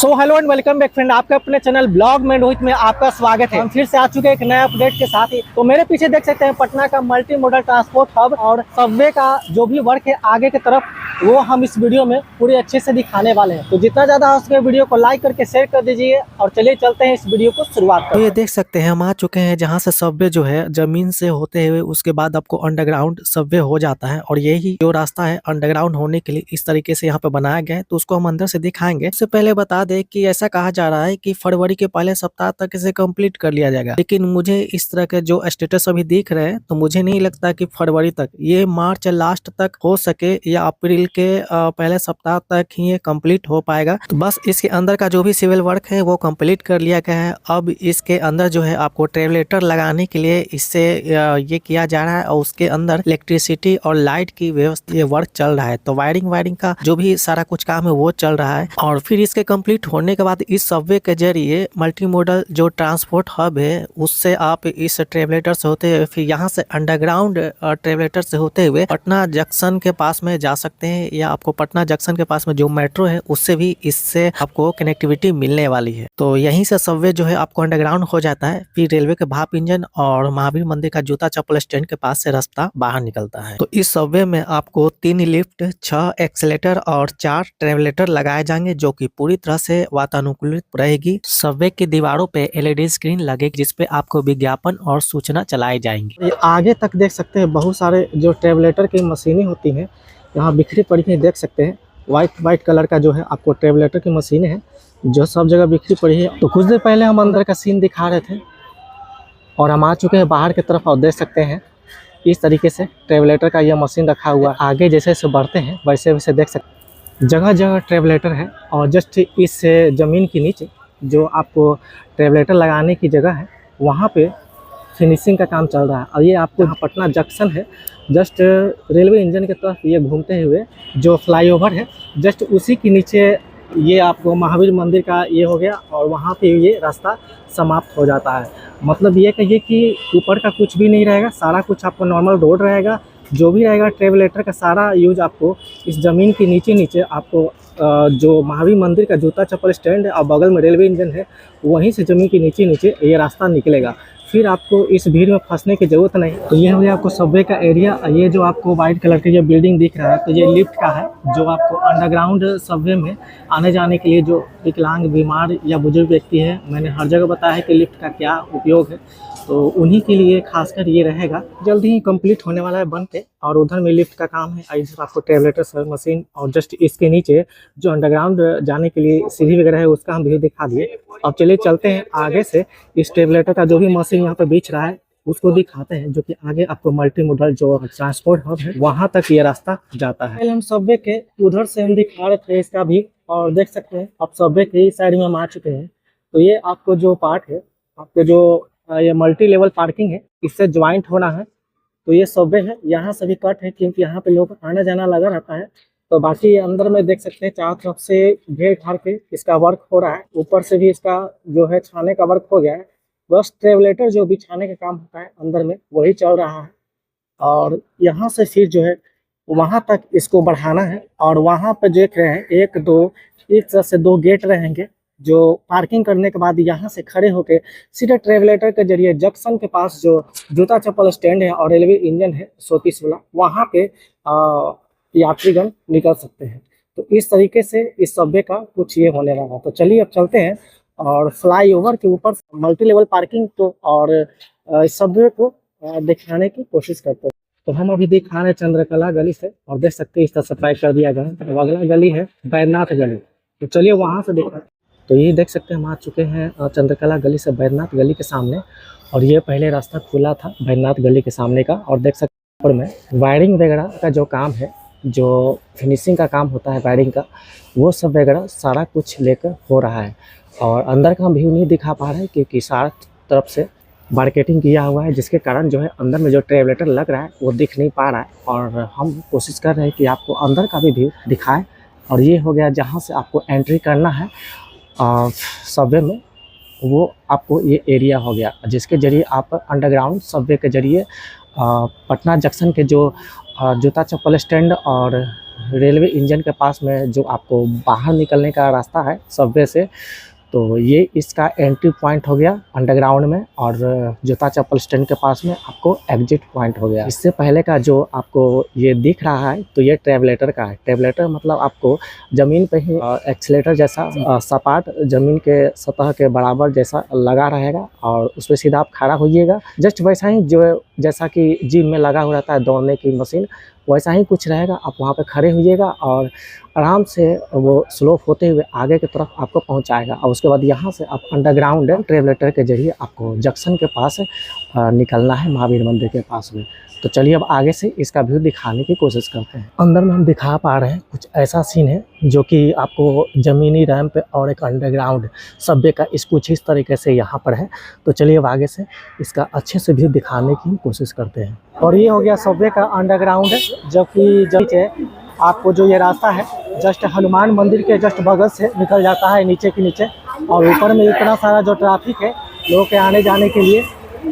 So hello and welcome back friend, आपके अपने channel blog में रोहित में आपका स्वागत है। हम फिर से आ चुके हैं एक नए अपडेट के साथ ही। तो मेरे पीछे देख सकते हैं पटना का मल्टी मॉडल ट्रांसपोर्ट हब और सबवे का जो भी वर्क है आगे की तरफ, वो हम इस वीडियो में पूरे अच्छे से दिखाने वाले हैं। तो जितना ज्यादा हो सके वीडियो को लाइक करके शेयर कर दीजिए और चलिए चलते हैं इस वीडियो को शुरुआत करते हैं। तो ये देख सकते हैं हम आ चुके हैं जहाँ से सबवे जो है जमीन से होते हुए उसके बाद आपको अंडरग्राउंड सबवे हो जाता है। और यही जो रास्ता है अंडरग्राउंड होने के लिए इस तरीके से यहाँ पे बनाया गया है। तो उसको हम अंदर से दिखाएंगे। उससे पहले बता दें कि ऐसा कहा जा रहा है कि फरवरी के पहले सप्ताह तक इसे कंप्लीट कर लिया जाएगा, लेकिन मुझे इस तरह के जो स्टेटस अभी दिख रहे हैं तो मुझे नहीं लगता कि फरवरी तक, ये मार्च लास्ट तक हो सके या अप्रैल के पहले सप्ताह तक ही ये कंप्लीट हो पाएगा। तो बस इसके अंदर का जो भी सिविल वर्क है वो कंप्लीट कर लिया गया है। अब इसके अंदर जो है आपको ट्रेवलेटर लगाने के लिए इससे ये किया जा रहा है और उसके अंदर इलेक्ट्रिसिटी और लाइट की व्यवस्था ये वर्क चल रहा है। तो वायरिंग का जो भी सारा कुछ काम है वो चल रहा है। और फिर इसके कंप्लीट होने के बाद इस सबवे के जरिए मल्टी मॉडल जो ट्रांसपोर्ट हब है उससे आप इस ट्रेवलेटर से होते हुए फिर यहाँ से अंडरग्राउंड ट्रेवलेटर से होते हुए पटना जंक्शन के पास में जा सकते हैं, या आपको पटना जंक्शन के पास में जो मेट्रो है उससे भी इससे आपको कनेक्टिविटी मिलने वाली है। तो यहीं से सबवे जो है आपको अंडरग्राउंड हो जाता है। फिर रेलवे के भाप इंजन और महावीर मंदिर का जूता चप्पल स्टैंड के पास से रास्ता बाहर निकलता है। तो इस सबवे में आपको 3 लिफ्ट, 6 एक्सीलेटर और 4 ट्रेवलेटर लगाए जाएंगे, जो कि पूरी तरह से वातानुकूलित रहेगी। सबवे की दीवारों पे LED स्क्रीन लगेगी जिसपे आपको विज्ञापन और सूचना चलाई जाएंगी। आगे तक देख सकते हैं बहुत सारे जो ट्रेवलेटर की मशीनें होती हैं यहाँ बिखरी पड़ी है। देख सकते हैं वाइट कलर का जो है आपको ट्रेवलेटर की मशीनें हैं जो सब जगह बिखरी पड़ी है। तो कुछ देर पहले हम अंदर का सीन दिखा रहे थे और हम आ चुके हैं बाहर की तरफ और देख सकते हैं इस तरीके से ट्रेवलेटर का यह मशीन रखा हुआ है। आगे जैसे जैसे बढ़ते हैं वैसे वैसे देख सकते हैं जगह जगह ट्रेवलेटर है। और जस्ट इस ज़मीन के नीचे जो आपको ट्रेवलेटर लगाने की जगह है वहाँ पे फिनिशिंग का काम चल रहा है। और ये आपको यहाँ पटना जंक्शन है, जस्ट रेलवे इंजन की तरफ ये घूमते हुए जो फ्लाईओवर है जस्ट उसी के नीचे ये आपको महावीर मंदिर का ये हो गया और वहाँ पे ये रास्ता समाप्त हो जाता है। मतलब ये कहिए कि ऊपर का कुछ भी नहीं रहेगा, सारा कुछ आपको नॉर्मल रोड रहेगा। जो भी रहेगा ट्रेवलेटर का सारा यूज आपको इस ज़मीन के नीचे आपको जो महावीर मंदिर का जूता चप्पल स्टैंड है और बगल में रेलवे इंजन है वहीं से ज़मीन के नीचे ये रास्ता निकलेगा। फिर आपको इस भीड़ में फंसने की ज़रूरत नहीं। तो ये हो गया आपको सबवे का एरिया। ये जो आपको वाइट कलर का ये बिल्डिंग दिख रहा है तो ये लिफ्ट का है, जो आपको अंडरग्राउंड सबवे में आने जाने के लिए जो विकलांग, बीमार या बुजुर्ग व्यक्ति है, मैंने हर जगह बताया है कि लिफ्ट का क्या उपयोग है, तो उन्हीं के लिए खासकर ये रहेगा। जल्दी ही कंप्लीट होने वाला है बन के। और उधर में लिफ्ट का काम है, इधर आपको ट्रेवलेटर सर्व मशीन और जस्ट इसके नीचे जो अंडरग्राउंड जाने के लिए सीढ़ी वगैरह है उसका हम भी दिखा दिए। अब चलिए चलते हैं आगे से इस ट्रेवलेटर का जो भी मशीन यहाँ पे बीच रहा है उसको दिखाते हैं, जो कि आगे आपको मल्टी मॉडल जो ट्रांसपोर्ट हब है वहाँ तक ये रास्ता जाता है। पहले हम सबवे के उधर से हम दिखा रहे थे इसका भी, और देख सकते हैं अब सबवे के साइड में हम आ चुके हैं। तो ये आपको जो पार्ट है, आपके जो ये मल्टी लेवल पार्किंग है इससे ज्वाइंट होना है। तो ये सबवे है, यहाँ से भी कट है क्योंकि यहाँ पे लोग आना जाना लगा रहता है। तो बाकी अंदर में देख सकते हैं चारों तरफ से घेर घार के इसका वर्क हो रहा है। ऊपर से भी इसका जो है छाने का वर्क हो गया है, बस ट्रेवलेटर जो बिछाने का काम होता है अंदर में वही चल रहा है। और यहाँ से फिर जो है वहाँ तक इसको बढ़ाना है। और वहाँ पे देख रहे हैं एक तरह से 2 गेट रहेंगे जो पार्किंग करने के बाद यहाँ से खड़े होके सीधे ट्रेवलेटर के जरिए जंक्शन के पास जो जूता चप्पल स्टैंड है और रेलवे इंजन है 130 वाला, वहाँ पे यात्रीगण निकल सकते हैं। तो इस तरीके से इस सबवे का कुछ ये होने वाला। तो चलिए अब चलते हैं और फ्लाईओवर के ऊपर मल्टी लेवल पार्किंग तो और इस सबवे को दिखाने की कोशिश करते हैं। तो हम अभी दिखा रहे हैं चंद्रकला गली से, और देख सकते हैं इस तरह सफाई कर दिया गया है। अगला गली है बैद्यनाथ गली, तो चलिए वहाँ से देखा। तो ये देख सकते हैं हम आ चुके हैं चंद्रकला गली से बैद्यनाथ गली के सामने, और ये पहले रास्ता खुला था बैद्यनाथ गली के सामने का। और देख सकते हैं ऊपर में वायरिंग वगैरह का जो काम है, जो फिनिशिंग का काम होता है वायरिंग का, वो सब वगैरह सारा कुछ लेकर हो रहा है। और अंदर का हम व्यू नहीं दिखा पा रहे हैं क्योंकि सारा तरफ से मार्केटिंग किया हुआ है, जिसके कारण जो है अंदर में जो ट्रेवलेटर लग रहा है वो दिख नहीं पा रहा है। और हम कोशिश कर रहे हैं कि आपको अंदर का भी व्यू दिखाएं। और ये हो गया जहाँ से आपको एंट्री करना है सबवे में, वो आपको ये एरिया हो गया जिसके जरिए आप अंडरग्राउंड सबवे के जरिए पटना जंक्शन के जो जूता चप्पल स्टैंड और रेलवे इंजन के पास में जो आपको बाहर निकलने का रास्ता है सबवे से, तो ये इसका एंट्री पॉइंट हो गया अंडरग्राउंड में, और जूता चप्पल स्टैंड के पास में आपको एग्जिट पॉइंट हो गया। इससे पहले का जो आपको ये दिख रहा है तो ये ट्रेवलेटर का है। ट्रेवलेटर मतलब आपको ज़मीन पे ही एक्सीलेटर जैसा सपाट ज़मीन के सतह के बराबर जैसा लगा रहेगा, और उस पर सीधा आप खड़ा होइएगा। जस्ट वैसा ही जो जैसा कि जिम में लगा हुआ रहता है दौड़ने की मशीन, वैसा ही कुछ रहेगा। आप वहाँ पे खड़े होइएगा और आराम से वो स्लोप होते हुए आगे की तरफ आपको पहुँचाएगा, और उसके बाद यहाँ से आप अंडरग्राउंड ट्रेवलेटर के जरिए आपको जंक्शन के पास निकलना है, महावीर मंदिर के पास में। तो चलिए अब आगे से इसका व्यू दिखाने की कोशिश करते हैं। अंदर में हम दिखा पा रहे हैं कुछ ऐसा सीन है जो कि आपको ज़मीनी रैंप और एक अंडरग्राउंड सबवे का कुछ इस तरीके से यहाँ पर है। तो चलिए अब आगे से इसका अच्छे से व्यू दिखाने की कोशिश करते हैं। और ये हो गया सबवे का अंडरग्राउंड, जो कि नीचे आपको जो ये रास्ता है जस्ट हनुमान मंदिर के जस्ट बगल से निकल जाता है नीचे के नीचे, और ऊपर में इतना सारा जो ट्रैफिक है लोगों के आने जाने के लिए।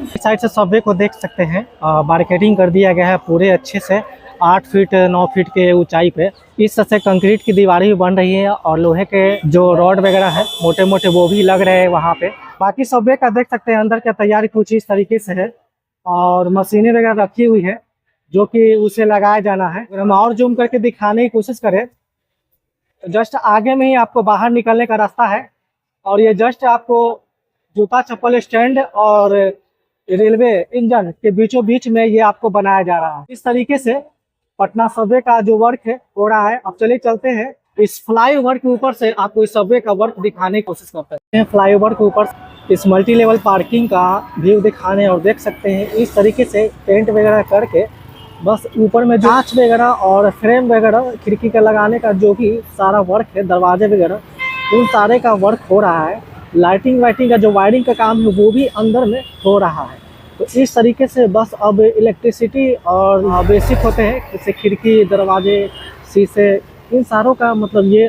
इस साइड से सबवे को देख सकते हैं, बारकेडिंग कर दिया गया है पूरे अच्छे से 8 फीट 9 फीट के ऊंचाई पे। इस तरह से कंक्रीट की दीवारें भी बन रही है, और लोहे के जो रॉड वगैरह है मोटे मोटे वो भी लग रहे हैं वहाँ पे। बाकी सबवे का देख सकते हैं अंदर का तैयारी कुछ इस तरीके से है, और मशीनें वगैरह रखी हुई है जो कि उसे लगाया जाना है। अगर हम और जूम करके दिखाने की कोशिश करें तो जस्ट आगे में ही आपको बाहर निकलने का रास्ता है, और ये जस्ट आपको जूता चप्पल स्टैंड और रेलवे इंजन के बीचों बीच में ये आपको बनाया जा रहा है। इस तरीके से पटना सबवे का जो वर्क है हो रहा है। अब चलिए चलते हैं इस फ्लाईओवर के ऊपर से आपको इस सबवे का वर्क दिखाने की कोशिश करते हैं। फ्लाईओवर के ऊपर इस मल्टी लेवल पार्किंग का व्यू दिखाने, और देख सकते हैं इस तरीके से टेंट वगैरह करके बस ऊपर में कांच वगैरह और फ्रेम वगैरह खिड़की का लगाने का जो भी सारा वर्क है, दरवाजे वगैरह उन सारे का वर्क हो रहा है। लाइटिंग वाइटिंग का जो वायरिंग का काम है वो भी अंदर में हो रहा है। तो इस तरीके से बस अब इलेक्ट्रिसिटी और बेसिक होते हैं जैसे खिड़की दरवाजे शीशे, इन सारों का मतलब ये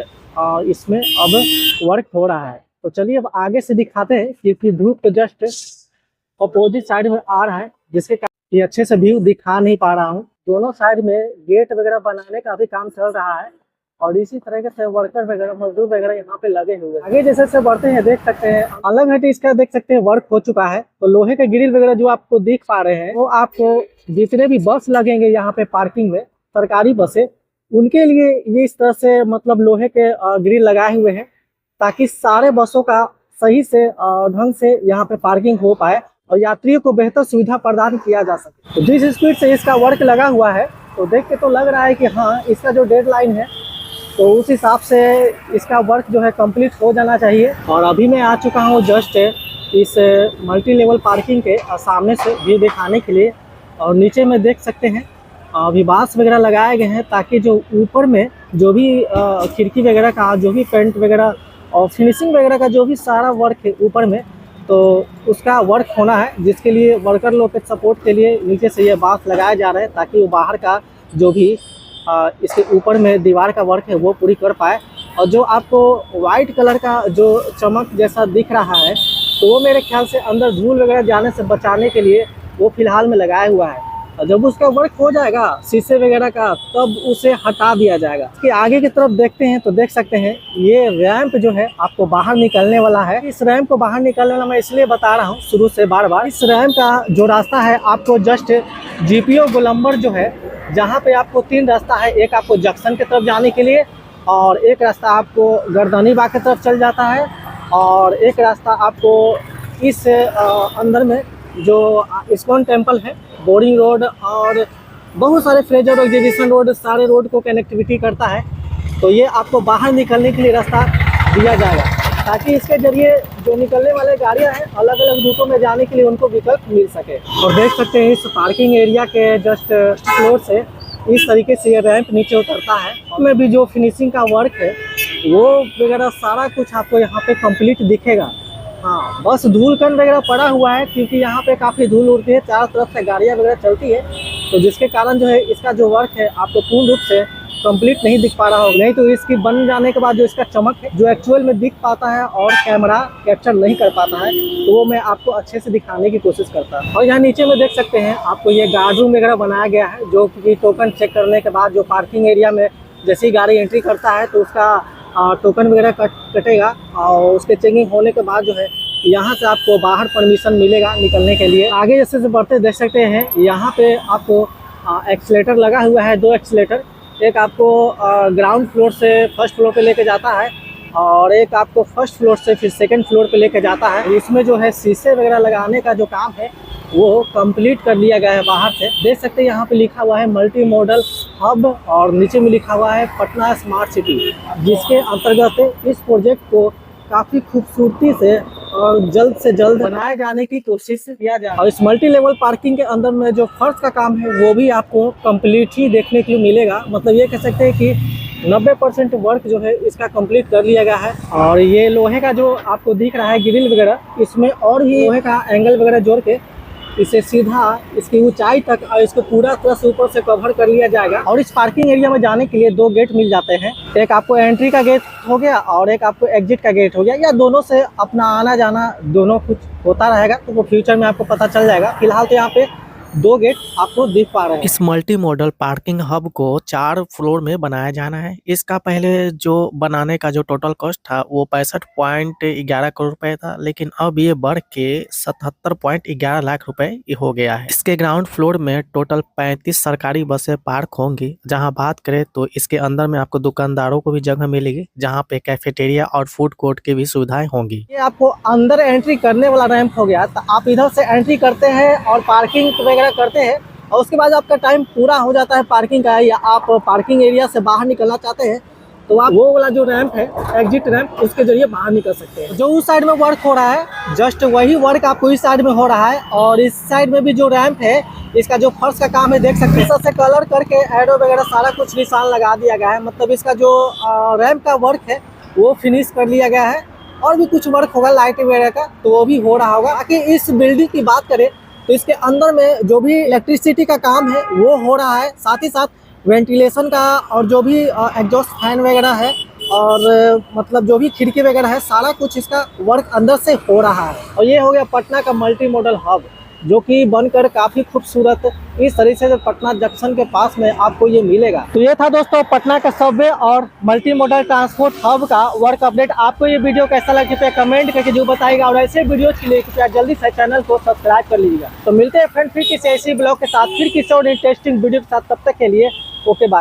इसमें अब वर्क हो रहा है। तो चलिए अब आगे से दिखाते हैं, क्योंकि धूप तो जस्ट अपोजिट साइड में आ रहा है जिसके कारण ये अच्छे से व्यू दिखा नहीं पा रहा हूँ। दोनों साइड में गेट वगैरह बनाने का भी काम चल रहा है, और इसी तरह से वर्कर वगैरह मजदूर वगैरह यहाँ पे लगे हुए हैं। आगे जैसे से बढ़ते हैं देख सकते हैं अलग हट इसका देख सकते हैं वर्क हो चुका है। तो लोहे के ग्रिल वगैरह जो आपको देख पा रहे हैं वो आपको जितने भी बस लगेंगे यहाँ पे पार्किंग में, सरकारी बसें, उनके लिए ये इस तरह से मतलब लोहे के ग्रिल लगाए हुए हैं, ताकि सारे बसों का सही से ढंग से यहाँ पे पार्किंग हो पाए और यात्रियों को बेहतर सुविधा प्रदान किया जा सके। तो जिस स्पीड से इसका वर्क लगा हुआ है तो देख के तो लग रहा है कि हाँ इसका जो डेडलाइन है तो उस हिसाब से इसका वर्क जो है कंप्लीट हो जाना चाहिए। और अभी मैं आ चुका हूँ जस्ट इस मल्टी लेवल पार्किंग के सामने से भी दिखाने के लिए, और नीचे में देख सकते हैं अभी बांस वगैरह लगाए गए हैं, ताकि जो ऊपर में जो भी खिड़की वगैरह का जो भी पेंट वगैरह और फिनिशिंग वगैरह का जो भी सारा वर्क है ऊपर में, तो उसका वर्क होना है, जिसके लिए वर्कर लोग के सपोर्ट के लिए नीचे से ये बांस लगाए जा रहे हैं, ताकि वो बाहर का जो भी इसके ऊपर में दीवार का वर्क है वो पूरी कर पाए। और जो आपको वाइट कलर का जो चमक जैसा दिख रहा है तो वो मेरे ख्याल से अंदर धूल वगैरह जाने से बचाने के लिए वो फिलहाल में लगाया हुआ है, और जब उसका वर्क हो जाएगा शीशे वगैरह का तब उसे हटा दिया जाएगा। इसके आगे की तरफ देखते हैं तो देख सकते हैं ये रैंप जो है आपको बाहर निकलने वाला है। इस रैंप को बाहर निकलने वाला मैं इसलिए बता रहा हूँ शुरू से बार बार, इस रैंप का जो रास्ता है आपको जस्ट GPO गोलंबर जो है जहाँ पे आपको 3 रास्ता है, एक आपको जंक्शन की तरफ जाने के लिए, और एक रास्ता आपको गर्दनी बाग की तरफ चल जाता है, और एक रास्ता आपको इस अंदर में जो इस्कॉन टेम्पल है, बोरिंग रोड और बहुत सारे फ्रेजर रोड, एग्जीबिशन रोड, सारे रोड को कनेक्टिविटी करता है। तो ये आपको बाहर निकलने के लिए रास्ता दिया जाएगा, ताकि इसके जरिए जो निकलने वाले गाड़ियां हैं अलग अलग रूटों में जाने के लिए उनको विकल्प मिल सके। और देख सकते हैं इस पार्किंग एरिया के जस्ट फ्लोर से इस तरीके से ये रैंप नीचे उतरता है। उसमें भी जो फिनिशिंग का वर्क है वो वगैरह सारा कुछ आपको यहाँ पे कंप्लीट दिखेगा। हाँ, बस धूल कण वगैरह पड़ा हुआ है, क्योंकि यहाँ पे काफ़ी धूल उड़ती है, चारों तरफ से गाड़ियाँ वगैरह चलती है, तो जिसके कारण जो है इसका जो वर्क है आपको पूर्ण रूप से कंप्लीट नहीं दिख पा रहा होगा। नहीं तो इसकी बन जाने के बाद जो इसका चमक है जो एक्चुअल में दिख पाता है और कैमरा कैप्चर नहीं कर पाता है, तो वो मैं आपको अच्छे से दिखाने की कोशिश करता हूँ। और यहाँ नीचे में देख सकते हैं आपको ये गार्ड रूम वगैरह बनाया गया है, जो कि टोकन चेक करने के बाद जो पार्किंग एरिया में जैसे ही गाड़ी एंट्री करता है तो उसका टोकन वगैरह कटेगा और उसके चेकिंग होने के बाद जो है यहाँ से आपको बाहर परमिशन मिलेगा निकलने के लिए। आगे जैसे बढ़ते देख सकते हैं यहाँ पे आपको एक्सीलेटर लगा हुआ है, 2 एक्सीलेटर, एक आपको ग्राउंड फ्लोर से फर्स्ट फ्लोर पे लेके जाता है और एक आपको फर्स्ट फ्लोर से फिर सेकंड फ्लोर पे लेके जाता है। इसमें जो है शीशे वगैरह लगाने का जो काम है वो कंप्लीट कर लिया गया है बाहर से। देख सकते हैं यहाँ पे लिखा हुआ है मल्टी मॉडल हब और नीचे में लिखा हुआ है पटना स्मार्ट सिटी, जिसके अंतर्गत इस प्रोजेक्ट को काफ़ी खूबसूरती से और जल्द से जल्द बनाए जाने की कोशिश किया जाए। और इस मल्टी लेवल पार्किंग के अंदर में जो फर्श का काम है वो भी आपको कंप्लीट ही देखने के लिए मिलेगा। मतलब ये कह सकते हैं कि 90% वर्क जो है इसका कंप्लीट कर लिया गया है। और ये लोहे का जो आपको दिख रहा है ग्रिल वगैरह, इसमें और ये लोहे का एंगल वगैरह जोड़ के इसे सीधा इसकी ऊंचाई तक और इसको पूरा तरह से ऊपर से कवर कर लिया जाएगा। और इस पार्किंग एरिया में जाने के लिए 2 गेट मिल जाते हैं, एक आपको एंट्री का गेट हो गया और एक आपको एग्जिट का गेट हो गया, या दोनों से अपना आना जाना दोनों कुछ होता रहेगा, तो वो फ्यूचर में आपको पता चल जाएगा। फिलहाल तो यहाँ पे 2 गेट आपको दिख पा रहे हैं। इस मल्टी मॉडल पार्किंग हब को 4 फ्लोर में बनाया जाना है। इसका पहले जो बनाने का जो टोटल कॉस्ट था वो 65.11 करोड़ रुपए था, लेकिन अब ये बढ़ के 77.11 लाख रुपए हो गया है। इसके ग्राउंड फ्लोर में टोटल 35 सरकारी बसें पार्क होंगी। जहां बात करें तो इसके अंदर में आपको दुकानदारों को भी जगह मिलेगी, जहां पे कैफेटेरिया और फूड कोर्ट की भी सुविधाएं होंगी। ये आपको अंदर एंट्री करने वाला रैंप हो गया, तो आप इधर से एंट्री करते हैं और पार्किंग करते हैं और उसके बाद आपका टाइम पूरा हो जाता है पार्किंग का, या आप पार्किंग एरिया से बाहर निकलना चाहते हैं तो आप वो वाला जो रैंप है एग्जिट रैंप, उसके जरिए बाहर निकल सकते हैं। जो उस साइड में वर्क हो रहा है जस्ट वही वर्क आपको इस साइड में हो रहा है। और इस साइड में भी जो रैंप है इसका जो फर्श का काम है देख सकते हैं, सबसे कलर करके एरो वगैरह सारा कुछ निशान लगा दिया गया है। मतलब इसका जो रैंप का वर्क है वो फिनिश कर लिया गया है। और भी कुछ वर्क होगा लाइट वगैरह का तो वो भी हो रहा होगा। बाकी इस बिल्डिंग की बात करें तो इसके अंदर में जो भी इलेक्ट्रिसिटी का काम है वो हो रहा है, साथ ही साथ वेंटिलेशन का और जो भी एग्जॉस्ट फैन वगैरह है और मतलब जो भी खिड़की वगैरह है सारा कुछ इसका वर्क अंदर से हो रहा है। और ये हो गया पटना का मल्टी मॉडल हब, जो कि बनकर काफ़ी खूबसूरत इस तरीके से पटना जंक्शन के पास में आपको ये मिलेगा। तो ये था दोस्तों पटना का सबवे और मल्टी मॉडल ट्रांसपोर्ट हब का वर्क अपडेट। आपको ये वीडियो कैसा लगा कृपया कमेंट करके जो बताएगा, और ऐसे वीडियो के लिए कृपया जल्दी से चैनल को सब्सक्राइब कर लीजिएगा। तो मिलते हैं फ्रेंड फिर किसी ऐसी ब्लॉग के साथ, फिर किसी और इंटरेस्टिंग वीडियो के साथ। तब तक के लिए ओके बाय।